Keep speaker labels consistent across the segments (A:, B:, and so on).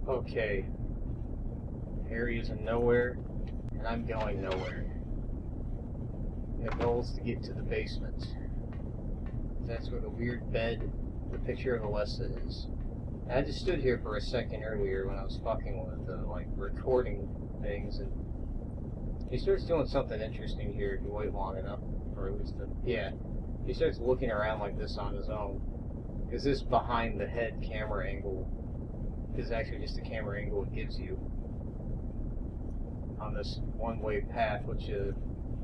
A: Okay, Harry is in nowhere, and I'm going nowhere. The goal is to get to the basement. That's where the weird bed, the picture of Alessa is. And I just stood here for a second earlier when I was fucking with the, recording things, and he starts doing something interesting here if you wait long enough, or at least, he starts looking around like this on his own. Because this behind the head camera angle is actually just the camera angle it gives you on this one-way path, which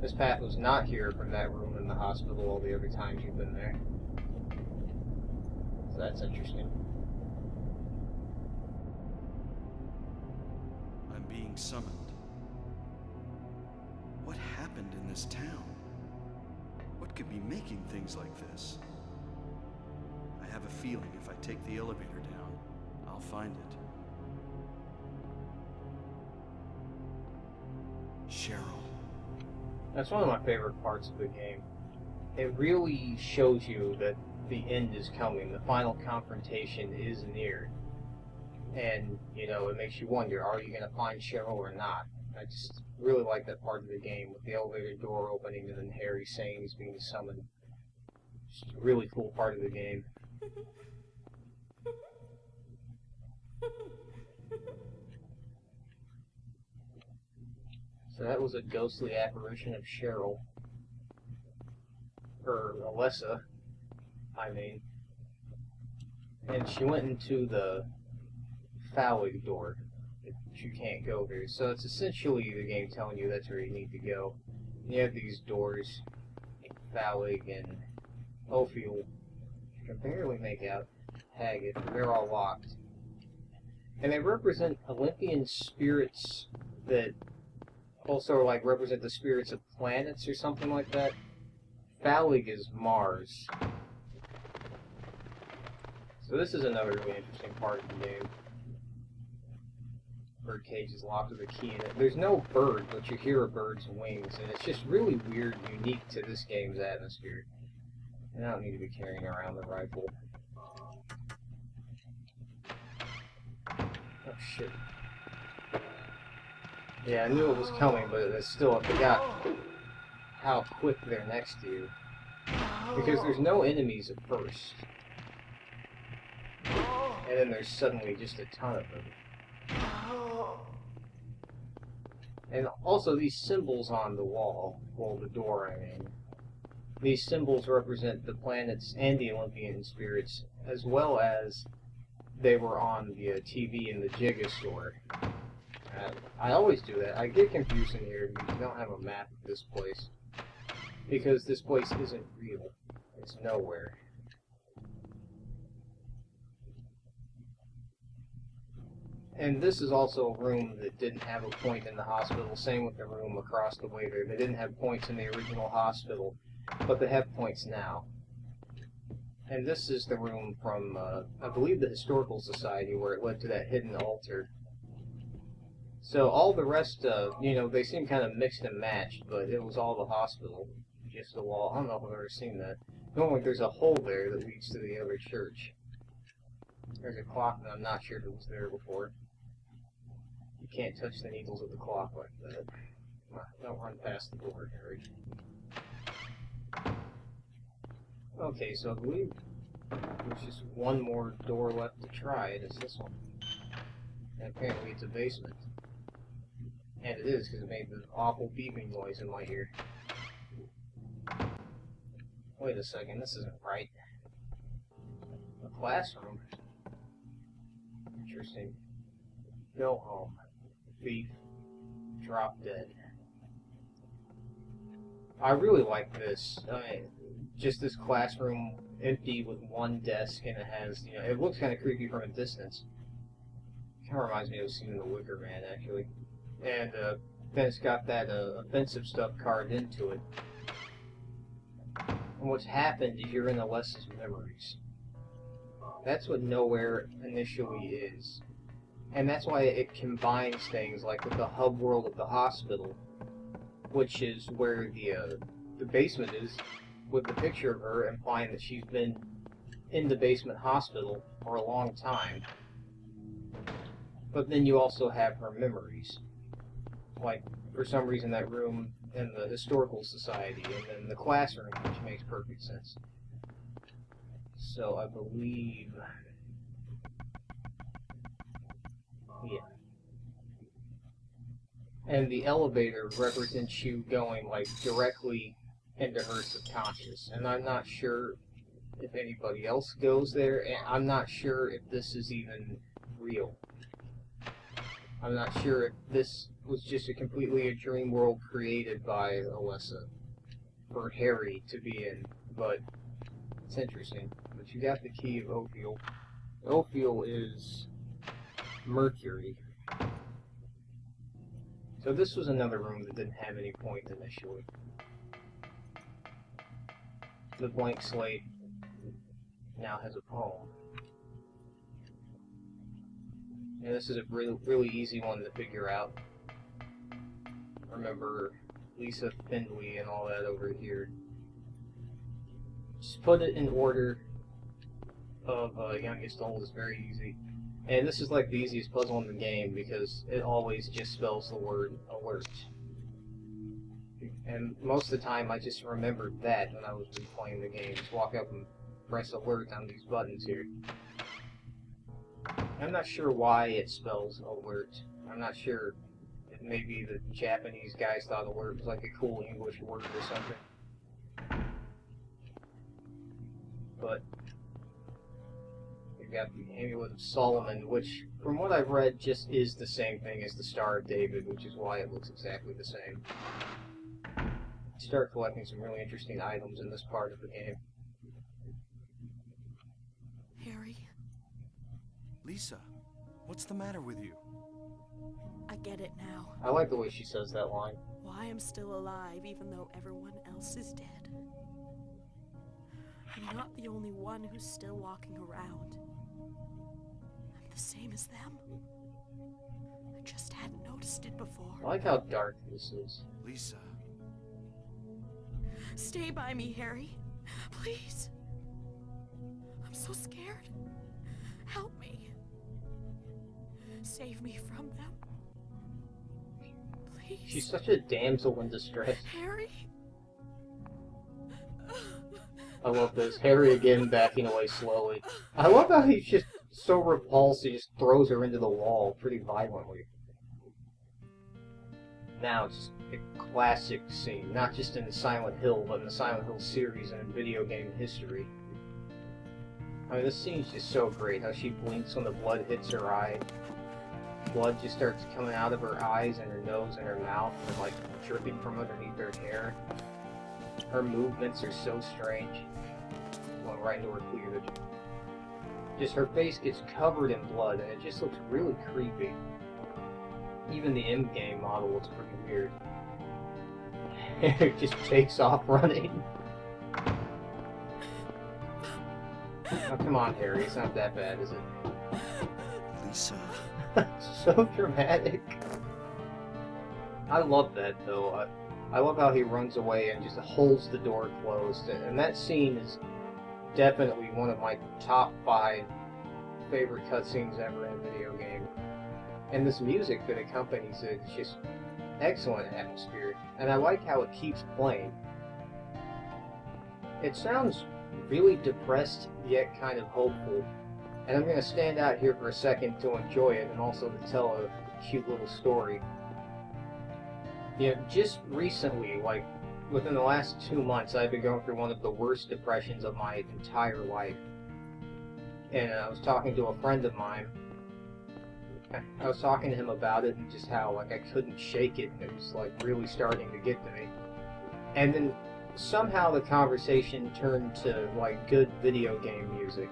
A: this path was not here from that room in the hospital all the other times you've been there. So that's interesting.
B: I'm being summoned. What happened in this town? What could be making things like this? I have a feeling if I take the elevator down, I'll find it. Cheryl.
A: That's one of my favorite parts of the game. It really shows you that the end is coming. The final confrontation is near. And, it makes you wonder, are you going to find Cheryl or not? I just really like that part of the game, with the elevator door opening and then Harry saying he's being summoned. Just a really cool part of the game. So that was a ghostly apparition of Cheryl. Or Alessa, I mean. And she went into the Epilogue door. You can't go there. So it's essentially the game telling you that's where you need to go. And you have these doors, Epilogue and Ophiel. You can barely make out Haggett. They're all locked. And they represent Olympian spirits that also represent the spirits of planets or something like that. Epilogue is Mars. So this is another really interesting part of the game. Birdcage is locked with a key in it. There's no bird, but you hear a bird's wings, and it's just really weird and unique to this game's atmosphere. And I don't need to be carrying around the rifle. Oh shit. Yeah, I knew it was coming, but it's still, I forgot how quick they're next to you. Because there's no enemies at first. And then there's suddenly just a ton of them. And also these symbols on the wall, well, the door, I mean. These symbols represent the planets and the Olympian spirits, as well as they were on the TV in the Giga store. I always do that. I get confused in here because you don't have a map of this place. Because this place isn't real. It's nowhere. And this is also a room that didn't have a point in the hospital. Same with the room across the way there. They didn't have points in the original hospital, but they have points now. And this is the room from, I believe, the Historical Society, where it led to that hidden altar. So all the rest, they seem kind of mixed and matched, but it was all the hospital, just the wall. I don't know if I've ever seen that. Normally there's a hole there that leads to the other church. There's a clock, and I'm not sure if it was there before. You can't touch the needles of the clock like that. Don't run past the door, Harry. Okay, so I believe there's just one more door left to try, and it's this one. And apparently it's a basement. And it is, because it made this awful beeping noise in my ear. Wait a second, this isn't right. A classroom? Interesting. Go home. Thief. Drop dead. I really like this. Just this classroom empty with one desk, and it has, it looks kind of creepy from a distance. Kind of reminds me of a scene in The Wicker Man, actually. And then it's got that offensive stuff carved into it. And what's happened is you're in Alessa's memories. That's what Nowhere initially is. And that's why it combines things like with the hub world of the hospital, which is where the basement is, with the picture of her implying that she's been in the basement hospital for a long time. But then you also have her memories. Like, for some reason, that room in the historical society, and then the classroom, which makes perfect sense. So I believe, yeah. And the elevator represents you going, like, directly into her subconscious. And I'm not sure if anybody else goes there, and I'm not sure if this is even real. I'm not sure if this was just a dream world created by Alyssa for Harry to be in, but it's interesting. But you got the key of Ophiel. Ophiel is Mercury. So this was another room that didn't have any point initially. The blank slate now has a poem. And this is a really easy one to figure out. Remember Lisa Findley and all that over here. Just put it in order of youngest to oldest, very easy. And this is like the easiest puzzle in the game because it always just spells the word alert. And most of the time I just remembered that when I was replaying the game. Just walk up and press alert on these buttons here. I'm not sure why it spells alert. I'm not sure if maybe the Japanese guys thought alert was like a cool English word or something. But you've got the Amulet of Solomon, which, from what I've read, just is the same thing as the Star of David, which is why it looks exactly the same. You start collecting some really interesting items in this part of the game.
C: Harry,
B: Lisa, what's the matter with you?
C: I get it now.
A: I like the way she says that line.
C: Why I'm still alive even though everyone else is dead. I'm not the only one who's still walking around. I'm the same as them. I just hadn't noticed it before.
A: I like how dark this is.
B: Lisa.
C: Stay by me, Harry. Please. I'm so scared. Help me. Save me from them. Please.
A: She's such a damsel in distress.
C: Harry?
A: I love this. Harry again backing away slowly. I love how he's just so repulsed he just throws her into the wall pretty violently. Now it's just a classic scene, not just in the Silent Hill, but in the Silent Hill series and in video game history. I mean, this scene's just so great, how she blinks when the blood hits her eye. Blood just starts coming out of her eyes and her nose and her mouth and like dripping from underneath her hair. Her movements are so strange. Going right into her cleavage. Just her face gets covered in blood and it just looks really creepy. Even the in-game model looks pretty weird. It just takes off running. Oh, come on, Harry. It's not that bad, is it?
B: Lisa.
A: So dramatic. I love that, though. I love how he runs away and just holds the door closed. And that scene is definitely one of my top 5 favorite cutscenes ever in a video game. And this music that accompanies it is just excellent atmosphere. And I like how it keeps playing. It sounds really depressed, yet kind of hopeful. And I'm going to stand out here for a second to enjoy it and also to tell a cute little story. You know, just recently, like within the last 2 months, I've been going through one of the worst depressions of my entire life. And I was talking to a friend of mine. I was talking to him about it and just how like I couldn't shake it. It was like really starting to get to me. And then somehow the conversation turned to like good video game music.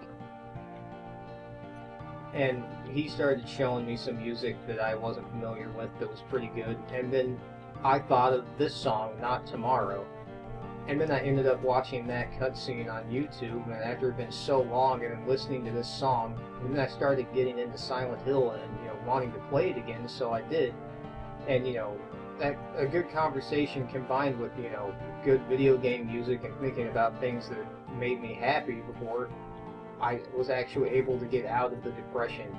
A: And he started showing me some music that I wasn't familiar with that was pretty good. And then I thought of this song, Not Tomorrow. And then I ended up watching that cutscene on YouTube, and after it had been so long and then listening to this song, and then I started getting into Silent Hill and, you know, wanting to play it again, so I did. And, you know, that a good conversation combined with, you know, good video game music and thinking about things that made me happy before, I was actually able to get out of the depression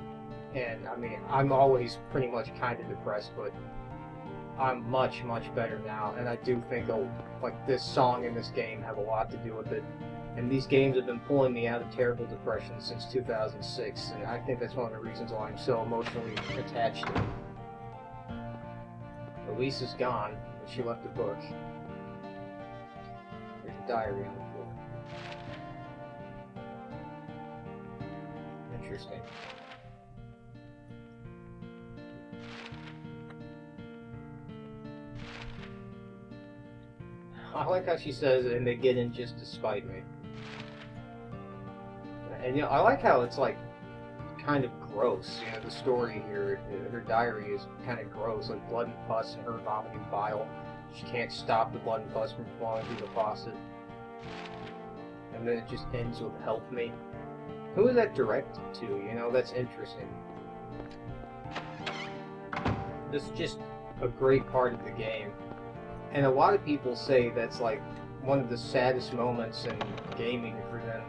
A: And I mean, I'm always pretty much kind of depressed, but I'm much, much better now. And I do think like this song and this game have a lot to do with it. And these games have been pulling me out of terrible depression since 2006, and I think that's one of the reasons why I'm so emotionally attached to it. Elise is gone, but she left a book. There's a diary on the floor. Interesting. I like how she says, and they get in just to spite me. And you know, I like how it's like kind of gross. You know, the story here, her diary is kind of gross, like blood and pus and her vomiting bile. She can't stop the blood and pus from flowing through the faucet. And then it just ends with "help me." Who is that directed to? You know, that's interesting. This is just a great part of the game. And a lot of people say that's like one of the saddest moments in gaming for them.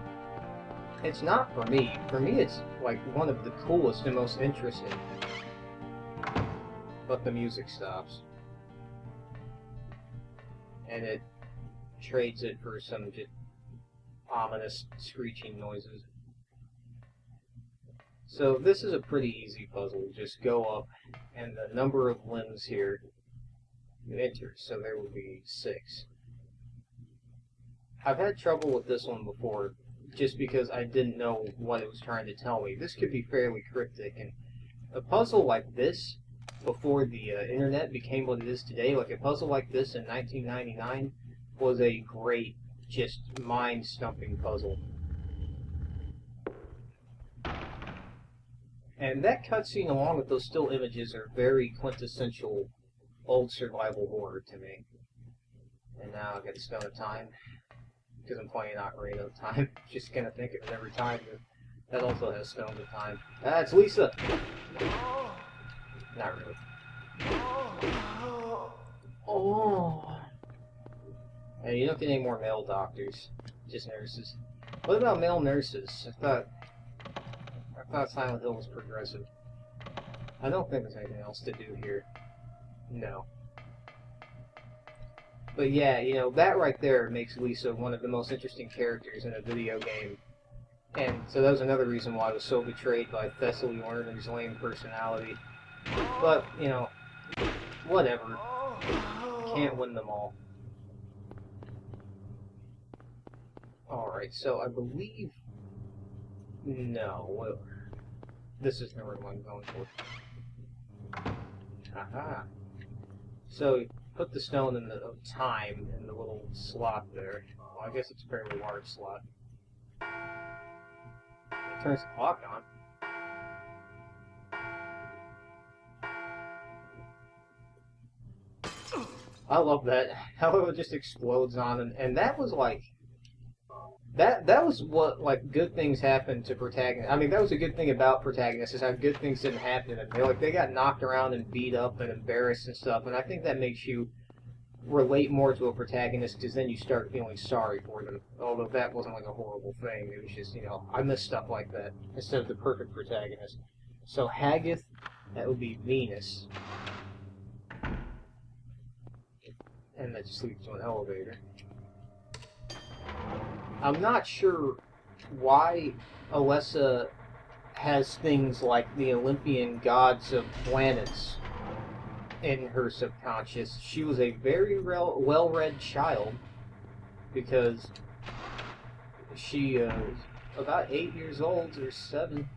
A: It's not for me. For me, it's like one of the coolest and most interesting. But the music stops. And it trades it for some just ominous screeching noises. So this is a pretty easy puzzle. Just go up, and the number of limbs here you enter, so there will be 6. I've had trouble with this one before, just because I didn't know what it was trying to tell me. This could be fairly cryptic, and a puzzle like this, before the internet became what it is today, like a puzzle like this in 1999, was a great, just mind-stumping puzzle. And that cutscene, along with those still images, are very quintessential old survival horror to me. And now I get the Stone of Time, because I'm playing Ocarina of Time. Just gonna think of it every time. That also has Stone of Time. Ah, it's Lisa! Not really. Oh! And you don't get any more male doctors, just nurses. What about male nurses? I thought Silent Hill was progressive. I don't think there's anything else to do here. No. But yeah, you know, that right there makes Lisa one of the most interesting characters in a video game. And so that was another reason why I was so betrayed by Thessaly Warner's lame personality. But, you know, whatever. Can't win them all. Alright, so I believe... No, well, this is the room I'm going for. Haha. So, put the stone of time in the little slot there. Well, I guess it's a fairly large slot. It turns the clock on. I love that. How it just explodes on him. And that was like... That was what, like, good things happened to protagonists. I mean, that was a good thing about protagonists, is how good things didn't happen to them. They got knocked around and beat up and embarrassed and stuff, and I think that makes you relate more to a protagonist, because then you start feeling sorry for them. Although that wasn't, like, a horrible thing. It was just, you know, I miss stuff like that, instead of the perfect protagonist. So, Haggith, that would be Venus. And that just leads to an elevator. I'm not sure why Alessa has things like the Olympian gods of planets in her subconscious. She was a very well-read child, because she was about 8 years old, or 7.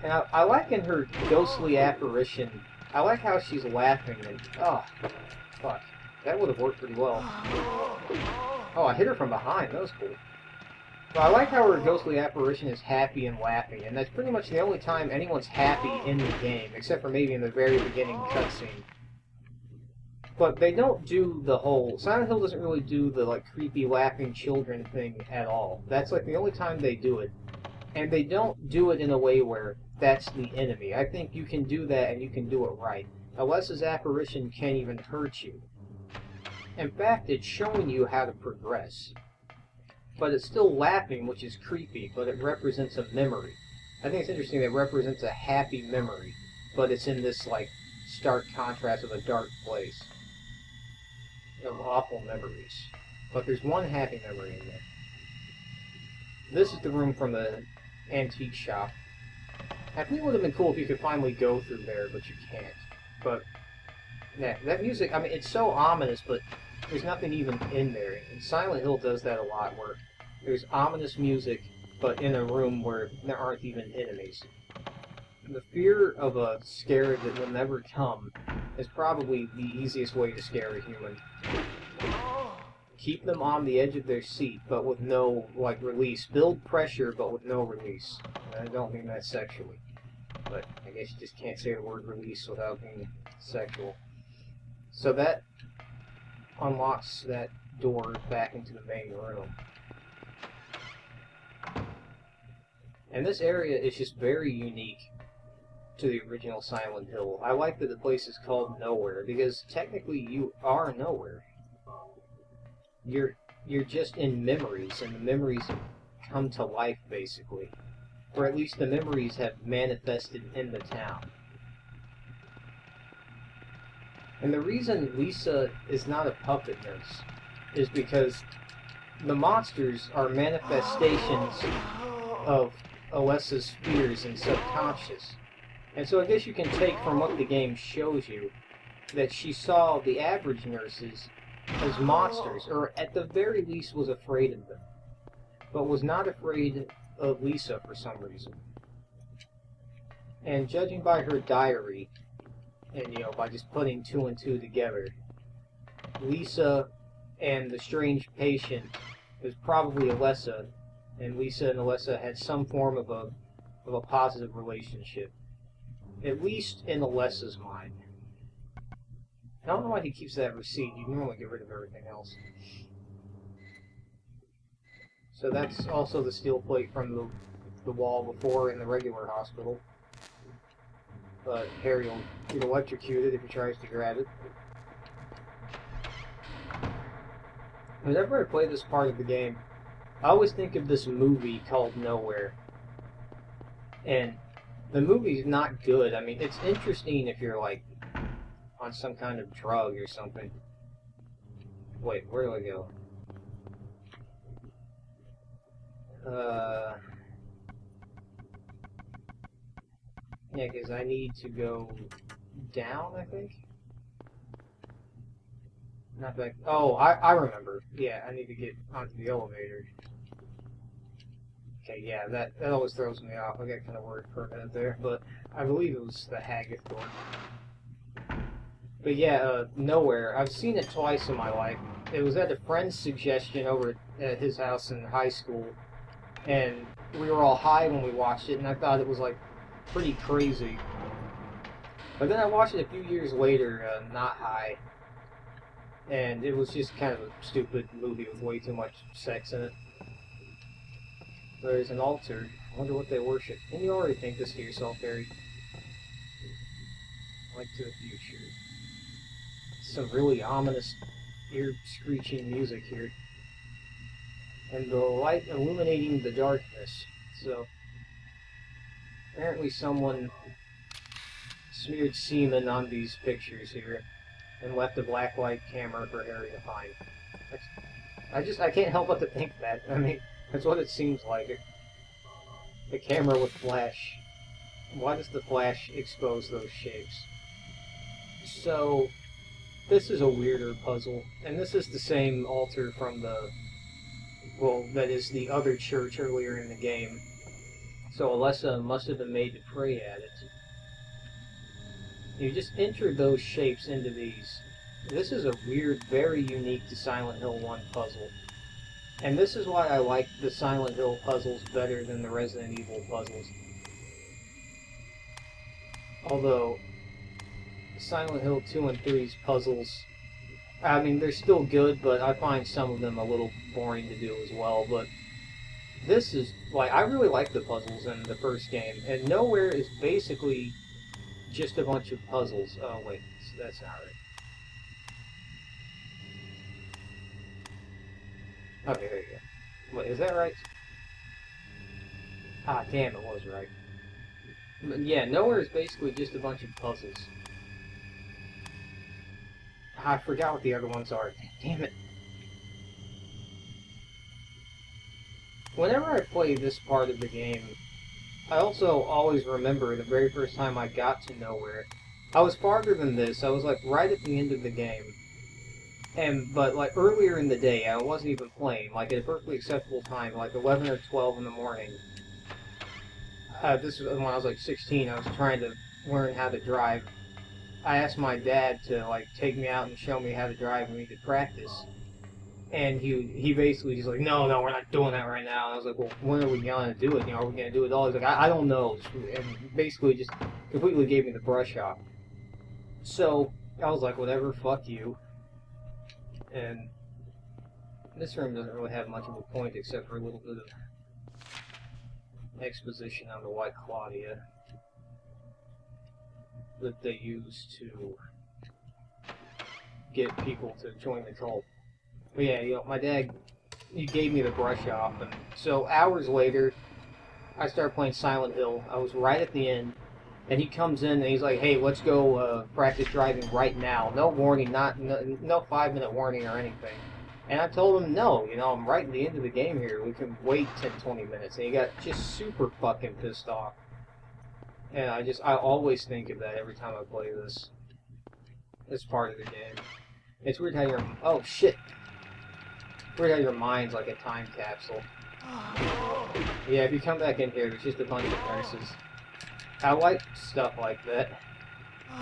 A: And I like in her ghostly apparition, I like how she's laughing and, oh, fuck, that would have worked pretty well. Oh, I hit her from behind. That was cool. But I like how her ghostly apparition is happy and laughing, and that's pretty much the only time anyone's happy in the game, except for maybe in the very beginning cutscene. But they don't do the whole... Silent Hill doesn't really do the, like, creepy laughing children thing at all. That's, like, the only time they do it. And they don't do it in a way where that's the enemy. I think you can do that, and you can do it right. Alessa's apparition can't even hurt you. In fact, it's showing you how to progress. But it's still laughing, which is creepy, but it represents a memory. I think it's interesting that it represents a happy memory, but it's in this, like, stark contrast of a dark place of awful memories. But there's one happy memory in there. This is the room from the antique shop. I think it would have been cool if you could finally go through there, but you can't. But, yeah, that music, I mean, it's so ominous, but there's nothing even in there. And Silent Hill does that a lot, where there's ominous music, but in a room where there aren't even enemies. The fear of a scare that will never come is probably the easiest way to scare a human. Keep them on the edge of their seat, but with no, like, release. Build pressure, but with no release. And I don't mean that sexually. But I guess you just can't say the word release without being sexual. So that unlocks that door back into the main room. And this area is just very unique to the original Silent Hill. I like that the place is called Nowhere, because technically you are nowhere. You're just in memories, and the memories come to life, basically. Or at least the memories have manifested in the town. And the reason Lisa is not a puppet nurse is because the monsters are manifestations of Alessa's fears and subconscious. And so I guess you can take from what the game shows you that she saw the average nurses as monsters, or at the very least was afraid of them, but was not afraid of Lisa for some reason. And judging by her diary, and by just putting two and two together, Lisa and the strange patient was probably Alessa, and Lisa and Alessa had some form of a positive relationship, at least in Alessa's mind. I don't know why he keeps that receipt. You normally get rid of everything else. So that's also the steel plate from the wall before in the regular hospital. But Harry will get electrocuted if he tries to grab it. Whenever I play this part of the game, I always think of this movie called Nowhere. And the movie's not good. I mean, it's interesting if you're, like, on some kind of drug or something. Wait, where do I go? Yeah, because I need to go down, I think? Not back. Oh, I remember. Yeah, I need to get onto the elevator. Okay, yeah, that always throws me off. I got kind of worried for a minute there, but I believe it was the Haggith door. But yeah, Nowhere. I've seen it twice in my life. It was at a friend's suggestion over at his house in high school, and we were all high when we watched it, and I thought it was, like, pretty crazy. But then I watched it a few years later, not high, and it was just kind of a stupid movie with way too much sex in it. There's an altar. I wonder what they worship. And you already think this to yourself, Harry. Like to the future. Some really ominous, ear-screeching music here. And the light illuminating the darkness. So, apparently someone smeared semen on these pictures here and left a blacklight camera for Harry to find. I can't help but to think that. I mean, that's what it seems like. The camera with flash. Why does the flash expose those shapes? So, this is a weirder puzzle, and this is the same altar from that is the other church earlier in the game. So Alessa must have been made to pray at it. You just enter those shapes into these. This is a weird, very unique to Silent Hill 1 puzzle. And this is why I like the Silent Hill puzzles better than the Resident Evil puzzles. Although, Silent Hill 2 and 3's puzzles, I mean, they're still good, but I find some of them a little boring to do as well. But this is, like, I really like the puzzles in the first game. And Nowhere is basically just a bunch of puzzles. Oh, wait, that's not right. Okay, there you go. Wait, is that right? Ah, damn, it was right. But yeah, Nowhere is basically just a bunch of puzzles. I forgot what the other ones are. Damn it. Whenever I play this part of the game, I also always remember the very first time I got to Nowhere. I was farther than this. I was like right at the end of the game. But like earlier in the day, I wasn't even playing. Like at a perfectly acceptable time, like 11 or 12 in the morning. This was when I was like 16. I was trying to learn how to drive. I asked my dad to like take me out and show me how to drive, and we could practice. And he basically just like, no, we're not doing that right now. And I was like, well, when are we gonna do it? You know, are we gonna do it all? He's like, I don't know. And basically just completely gave me the brush off. So I was like, whatever, fuck you. And this room doesn't really have much of a point except for a little bit of exposition on the White Claudia that they use to get people to join the cult. But yeah, you know, my dad, he gave me the brush off, and so hours later, I started playing Silent Hill. I was right at the end, and he comes in and he's like, "Hey, let's go practice driving right now. No warning, no 5-minute warning or anything." And I told him, "No, you know, I'm right at the end of the game here. We can wait 10, 20 minutes." And he got just super fucking pissed off. And I always think of that every time I play this part of the game. It's weird how oh shit. Weird how your mind's like a time capsule. Yeah, if you come back in here, there's just a bunch of nurses. I like stuff like that.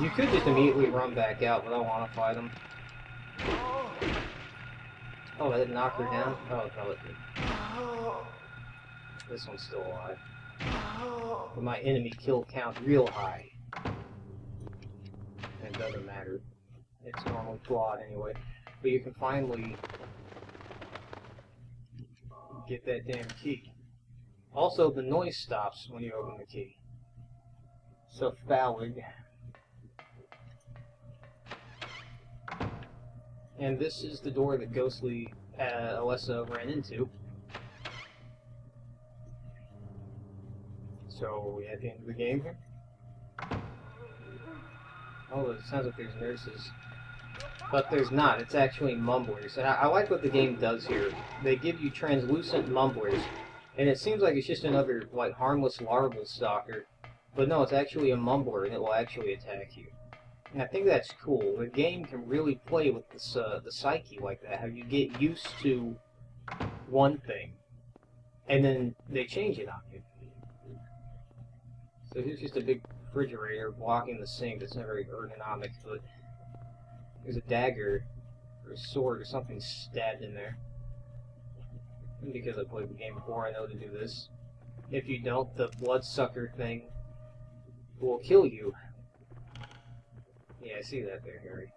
A: You could just immediately run back out, but I don't want to fight them. Oh, that didn't knock her down? Oh, no, it didn't. This one's still alive. But my enemy kill count real high. It doesn't matter. It's normally flawed anyway. But you can finally get that damn key. Also, the noise stops when you open the key. So, Phallig. And this is the door that ghostly Alessa ran into. So, we at the end of the game here? Oh, it sounds like there's nurses. But there's not. It's actually mumblers. And I like what the game does here. They give you translucent mumblers. And it seems like it's just another, like, harmless larval stalker. But no, it's actually a mumbler, and it will actually attack you. And I think that's cool. The game can really play with this, the psyche like that. How you get used to one thing, and then they change it on you. So here's just a big refrigerator blocking the sink. That's not very ergonomic, but there's a dagger or a sword or something stabbed in there. And because I played the game before, I know to do this. If you don't, the bloodsucker thing will kill you. Yeah, I see that there, Harry.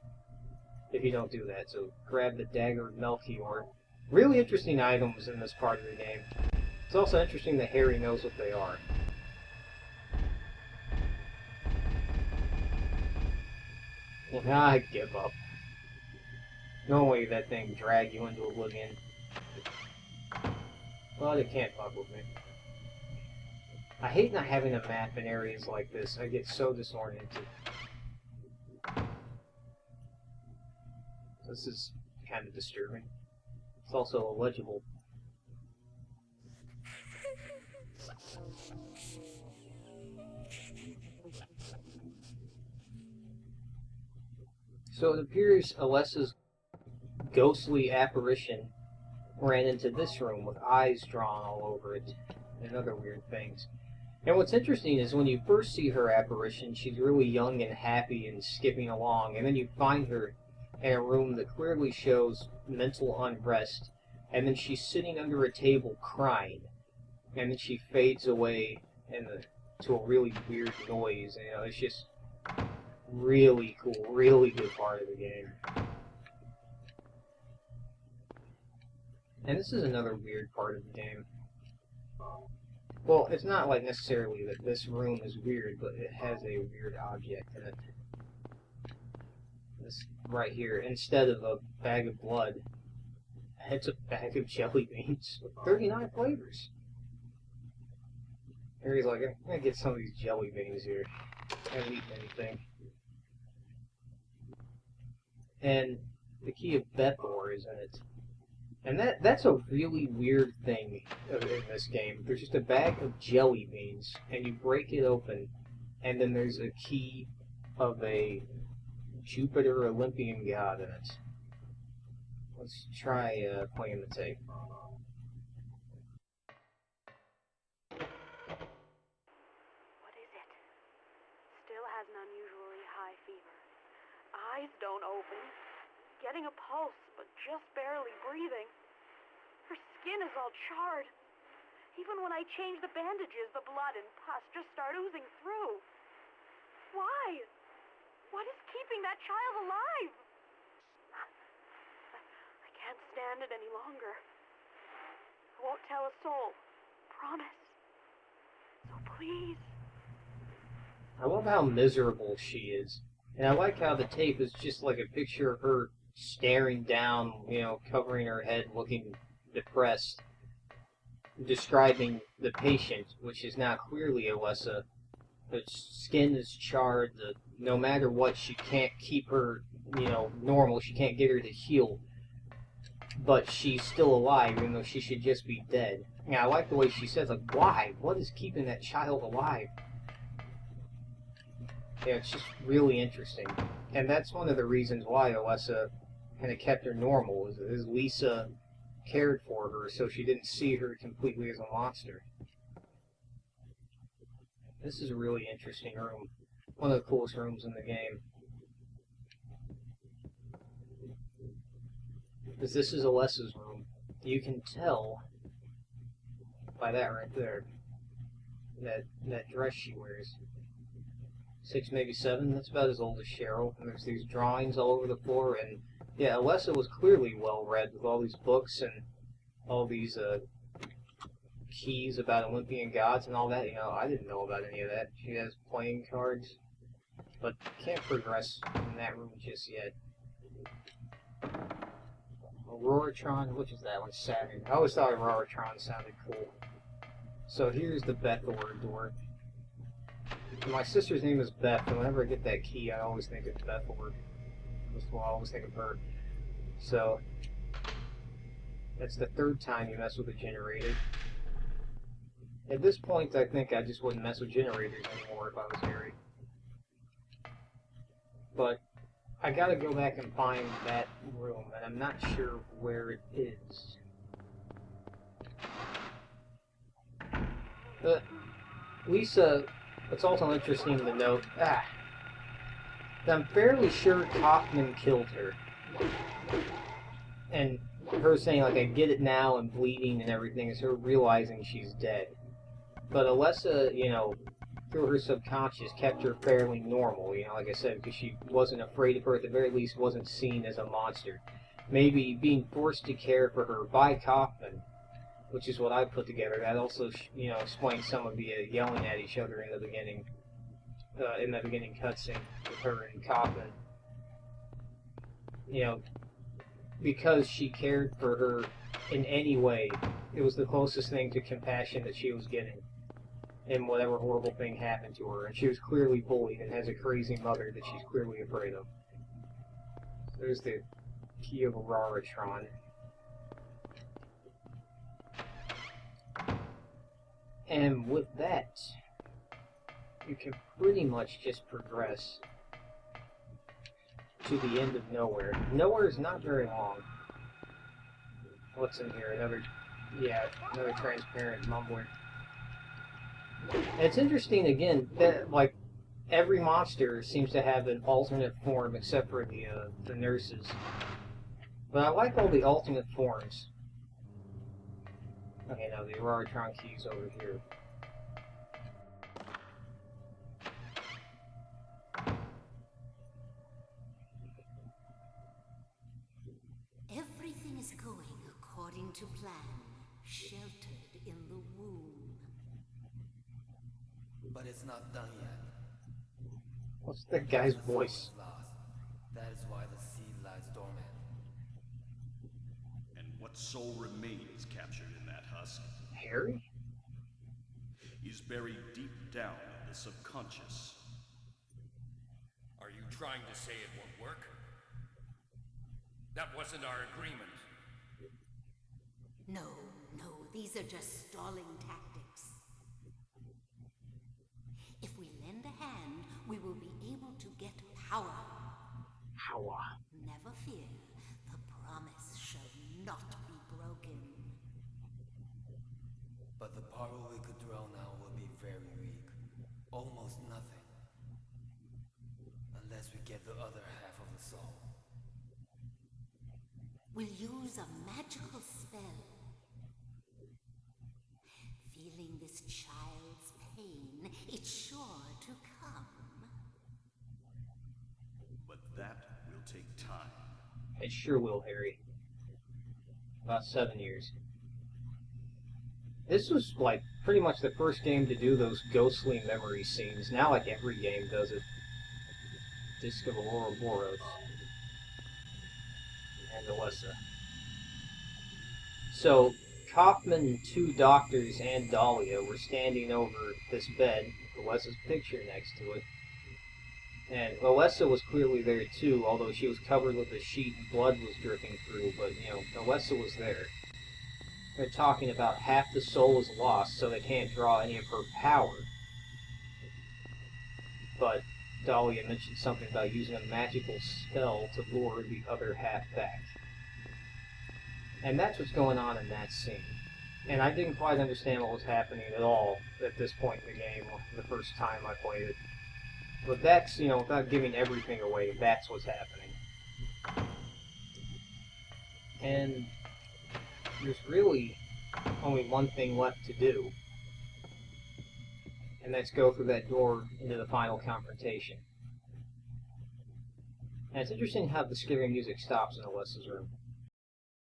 A: If you don't do that, so grab the dagger of Melchior. Really interesting items in this part of the game. It's also interesting that Harry knows what they are. I give up. Normally that thing drag you into oblivion. Well, it can't fuck with me. I hate not having a map in areas like this. I get so disoriented. This is kind of disturbing. It's also illegible. So it appears Alessa's ghostly apparition ran into this room with eyes drawn all over it and other weird things. And what's interesting is when you first see her apparition, she's really young and happy and skipping along, and then you find her in a room that clearly shows mental unrest, and then she's sitting under a table crying, and then she fades away to a really weird noise. And, you know, it's just really cool, really good part of the game. And this is another weird part of the game. Well, it's not like necessarily that this room is weird, but it has a weird object in it. This right here, instead of a bag of blood, it's a bag of jelly beans with 39 flavors. Harry's like, I'm gonna get some of these jelly beans here. I haven't eaten anything. And the key of Bethor is in it. And that's a really weird thing in this game. There's just a bag of jelly beans, and you break it open, and then there's a key of a Jupiter Olympian god in it. Let's try playing the tape.
C: What is it? Still has an unusually high fever. Eyes don't open. Getting a pulse, but just barely breathing. Her skin is all charred. Even when I change the bandages, the blood and pus just start oozing through. Why? What is keeping that child alive? I can't stand it any longer. I won't tell a soul. Promise. So please.
A: I love how miserable she is. And I like how the tape is just like a picture of her staring down, covering her head, looking depressed, describing the patient, which is now clearly Alessa. Her skin is charred. No matter what, she can't keep her, normal. She can't get her to heal. But she's still alive, even though she should just be dead. And I like the way she says, like, why? What is keeping that child alive? Yeah, it's just really interesting. And that's one of the reasons why Alessa kind of kept her normal, is Lisa cared for her so she didn't see her completely as a monster. This is a really interesting room. One of the coolest rooms in the game. Because this is Alessa's room. You can tell by that right there. That dress she wears. 6, maybe 7, that's about as old as Cheryl. And there's these drawings all over the floor, and yeah, Alessa was clearly well read with all these books and all these keys about Olympian gods and all that. I didn't know about any of that. She has playing cards, but can't progress in that room just yet. Auroratron, which is that one? Saturn. I always thought Auroratron sounded cool. So here's the Bethor door. My sister's name is Beth, and whenever I get that key, I always think of Bethor. I always think of her. So, that's the 3rd time you mess with a generator. At this point, I think I just wouldn't mess with generators anymore if I was Harry. But, I gotta go back and find that room, and I'm not sure where it is. Lisa... It's also interesting to note that I'm fairly sure Kaufman killed her. And her saying, like, I get it now and bleeding and everything is her realizing she's dead. But Alessa, through her subconscious, kept her fairly normal, like I said, because she wasn't afraid of her, at the very least wasn't seen as a monster. Maybe being forced to care for her by Kaufman, which is what I put together. That also, explains some of the yelling at each other in the beginning cutscene with her and Kaufman. Because she cared for her in any way, it was the closest thing to compassion that she was getting in whatever horrible thing happened to her. And she was clearly bullied and has a crazy mother that she's clearly afraid of. There's the key of Auroratron. And with that, you can pretty much just progress to the end of Nowhere. Nowhere is not very long. What's in here? Another transparent mumbler. And it's interesting, again, that, like, every monster seems to have an alternate form except for the nurses. But I like all the alternate forms. Okay, now the Auroratron key's over here.
D: Everything is going according to plan, sheltered in the womb.
E: But it's not done yet.
A: What's that guy's
E: The soul
A: voice?
E: is lost. That is why the seed lies dormant.
B: And what soul remains captured in that husk?
A: Harry?
B: is buried deep down in the subconscious.
F: Are you trying to say it won't work? That wasn't our agreement.
D: No, these are just stalling tactics. If we lend a hand, we will be able to get power.
A: Power.
D: Never fear, the promise shall not be broken.
E: But the power we could draw now will be very weak. Almost nothing. Unless we get the other half of the soul.
D: We'll use a magical spell. Feeling this child's pain, it's sure to come.
B: But that will take time.
A: It sure will, Harry. About 7 years. This was like pretty much the first game to do those ghostly memory scenes. Now like every game does it. Disc of Ouroboros. And Alessa. So, Kaufman, 2 doctors, and Dahlia were standing over this bed with Alessa's picture next to it. And Alessa was clearly there too, although she was covered with a sheet and blood was dripping through, but, you know, Alessa was there. They're talking about half the soul is lost, so they can't draw any of her power. But Dahlia mentioned something about using a magical spell to lure the other half back. And that's what's going on in that scene. And I didn't quite understand what was happening at all at this point in the game, the first time I played it. But that's, you know, without giving everything away, that's what's happening. And there's really only one thing left to do. And that's go through that door into the final confrontation. And it's interesting how the scary music stops in Alessa's room.